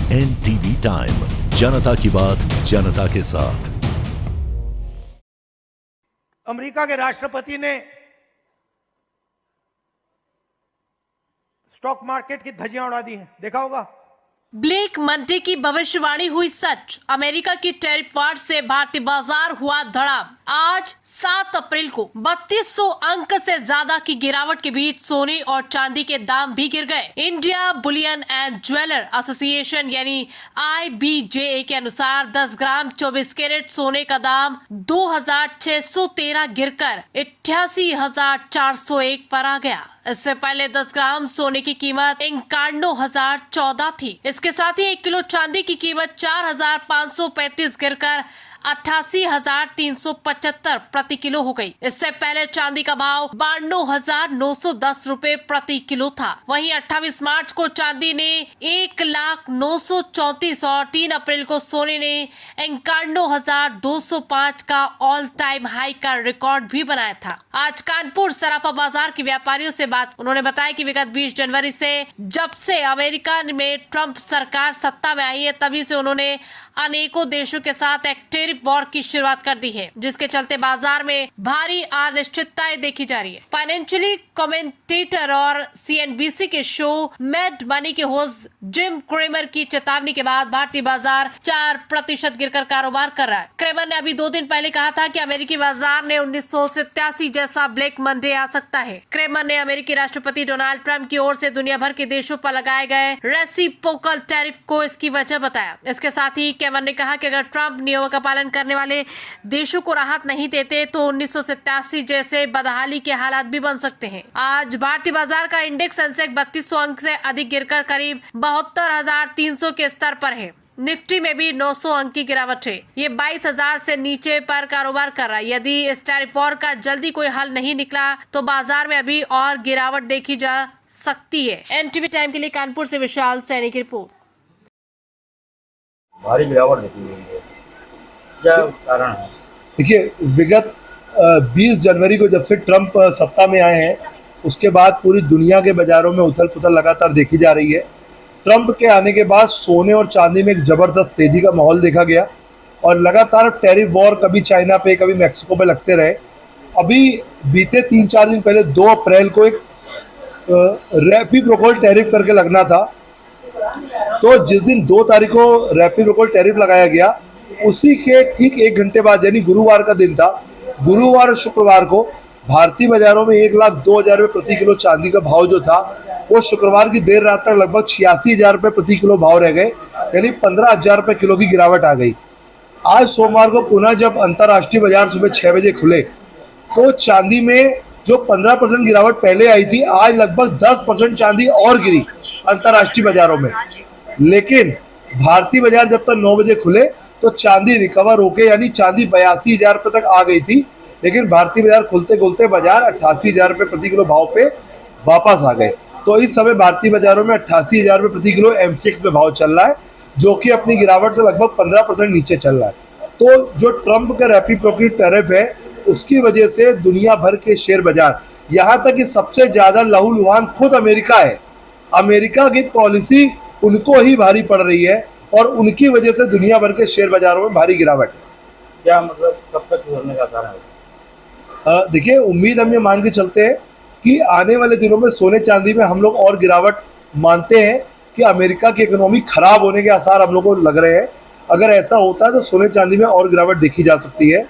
NTV time, जनता की बात जनता के साथ। अमेरिका के राष्ट्रपति ने स्टॉक मार्केट की धज्जियां उड़ा दी हैं, देखा होगा। ब्लैक मंडे की भविष्यवाणी हुई सच। अमेरिका की टैरिफ वार से भारतीय बाजार हुआ धड़ाम। आज 7 अप्रैल को 3200 अंक से ज्यादा की गिरावट के बीच सोने और चांदी के दाम भी गिर गए। India Boolean and jeweller association यानी IBJA के अनुसार 10 ग्राम 24 कैरेट सोने का दाम 2613 गिरकर 88,401 पर आ गया। इससे पहले 10 ग्राम सोने की कीमत 51,014 थी। इसके साथ ही 1 किलो चांदी की कीमत 4,535 गिरकर 88,375 प्रति किलो हो गई। इससे पहले चांदी का भाव 92,910 रुपए प्रति किलो था। वहीं 28 मार्च को चांदी ने 1,09,34 और 3 अप्रैल को सोने ने 51,205 का ऑल टाइम हाई का रिकॉर्ड भी बनाया था। आज कानपुर सराफा बाजार के व्यापारियों से बात उन्होंने बताया कि विगत 20 जनवरी से जब से अमेरिका में ट्रंप सरकार सत्ता में आई है, तभी से उन्होंने अनेकों देशों के साथ एक टैरिफ वॉर की शुरुआत कर दी है, जिसके चलते बाजार में भारी अनिश्चितताएं देखी जा रही है। फाइनेंशियली कमेंटेटर और CNBC के शो मैड मनी के होस्ट जिम क्रेमर की चेतावनी के बाद भारतीय बाजार 4% गिरकर कारोबार कर रहा है। क्रेमर ने अभी 2 दिन पहले कहा था कि अमेरिकी बाजार ने 1987 जैसा ब्लैक मंडे आ सकता है। क्रेमर ने अमेरिकी राष्ट्रपति डोनाल्ड ट्रंप की ओर से दुनिया भर के देशों पर लगाए गए रेसिप्रोकल टैरिफ को इसकी वजह बताया। इसके साथ ही कैमर ने कहा कि अगर ट्रंप नियमों का पालन करने वाले देशों को राहत नहीं देते तो 1987 जैसे बदहाली के हालात भी बन सकते हैं। आज भारतीय बाजार का इंडेक्स सेंसेक्स 3200 अंक से अधिक गिरकर करीब 72,300 के स्तर पर है। निफ्टी में भी 900 अंक की गिरावट है। ये 22,000 से नीचे पर कारोबार कर रहा है। यदि इस टैरिफ वॉर का जल्दी कोई हल नहीं निकला तो बाजार में अभी और गिरावट देखी जा सकती है। NTV टाइम के लिए कानपुर से विशाल सैनी की रिपोर्ट। भारी गिरावट देखी गई है, क्या कारण है? देखिए, विगत 20 जनवरी को जब से ट्रंप सत्ता में आए हैं, उसके बाद पूरी दुनिया के बाजारों में उथल पुथल लगातार देखी जा रही है। ट्रंप के आने के बाद सोने और चांदी में एक ज़बरदस्त तेजी का माहौल देखा गया और लगातार टैरिफ वॉर कभी चाइना पे कभी मैक्सिको पे लगते रहे। अभी बीते 3-4 दिन पहले 2 अप्रैल को एक रेसिप्रोकल टैरिफ करके लगना था। तो जिस दिन 2 तारीख को रेसिप्रोकल टैरिफ लगाया गया, उसी के ठीक 1 घंटे बाद यानी गुरुवार का दिन था, गुरुवार और शुक्रवार को भारतीय बाजारों में 1,02,000 रुपये प्रति किलो चांदी का भाव जो था वो शुक्रवार की देर रात तक लगभग 86,000 रुपये प्रति किलो भाव रह गए, यानी 15,000 रुपये किलो की गिरावट आ गई। आज सोमवार को पुनः जब अंतर्राष्ट्रीय बाजार सुबह 6 बजे खुले तो चांदी में जो 15% गिरावट पहले आई थी, आज लगभग 10% चांदी और गिरी अंतर्राष्ट्रीय बाजारों में। लेकिन भारतीय बाजार जब तक 9 बजे खुले तो चांदी रिकवर होके यानी चांदी 82,000 रुपये तक आ गई थी, लेकिन भारतीय बाजार खुलते खुलते बाजार 88,000 रुपये प्रति किलो भाव पे वापस आ गए। तो इस समय भारतीय बाजारों में 88,000 रुपये प्रति किलो MCX में भाव चल रहा है, जो कि अपनी गिरावट से लगभग 15% नीचे चल रहा है। तो जो ट्रंप का रेसिप्रोकल टैरिफ है, उसकी वजह से दुनिया भर के शेयर बाजार, यहाँ तक कि सबसे ज़्यादा लहूलुहान खुद अमेरिका है। अमेरिका की पॉलिसी उनको ही भारी पड़ रही है और उनकी वजह से दुनिया भर के शेयर बाजारों में भारी गिरावट है। क्या मतलब कब तक सुधरने का कारण है? देखिए, उम्मीद हम ये मान के चलते हैं कि आने वाले दिनों में सोने चांदी में हम लोग और गिरावट मानते हैं कि अमेरिका की इकोनॉमी खराब होने के आसार हम लोगों को लग रहे हैं। अगर ऐसा होता है तो सोने चांदी में और गिरावट देखी जा सकती है।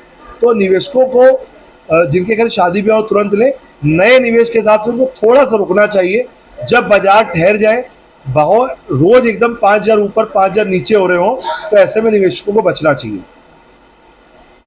तो निवेशकों को जिनके घर शादी ब्याह तुरंत ले, नए निवेश के हिसाब से उनको थोड़ा सा रुकना चाहिए। जब बाजार ठहर जाए, भाव रोज एकदम 5,000 ऊपर 5,000 नीचे हो रहे हो, तो ऐसे में निवेशकों को बचना चाहिए।